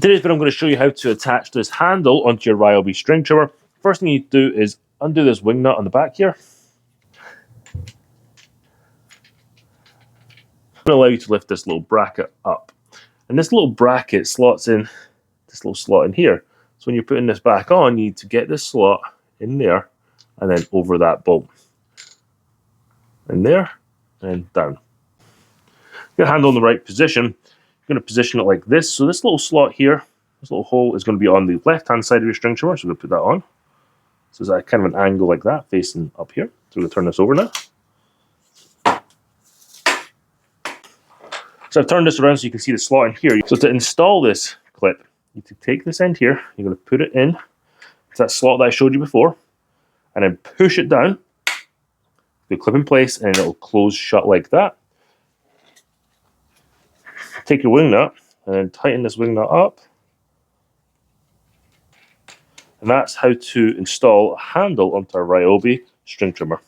Today's video I'm going to show you how to attach this handle onto your Ryobi string trimmer. First thing you do is undo this wing nut on the back here. It's going to allow you to lift this little bracket up. And this little bracket slots in this little slot in here. So when you're putting this back on, you need to get this slot in there and then over that bolt. In there and down. Get the handle in the right position. You're going to position it like this. So this little slot here, this little hole is going to be on the left-hand side of your string trimmer. So we're going to put that on. So it's kind of an angle like that, facing up here. So we're going to turn this over now. So I've turned this around so you can see the slot in here. So to install this clip, you need to take this end here. You're going to put it in to that slot that I showed you before. And then push it down. The clip in place and it'll close shut like that. Take your wing nut and then tighten this wing nut up. And that's how to install a handle onto a Ryobi string trimmer.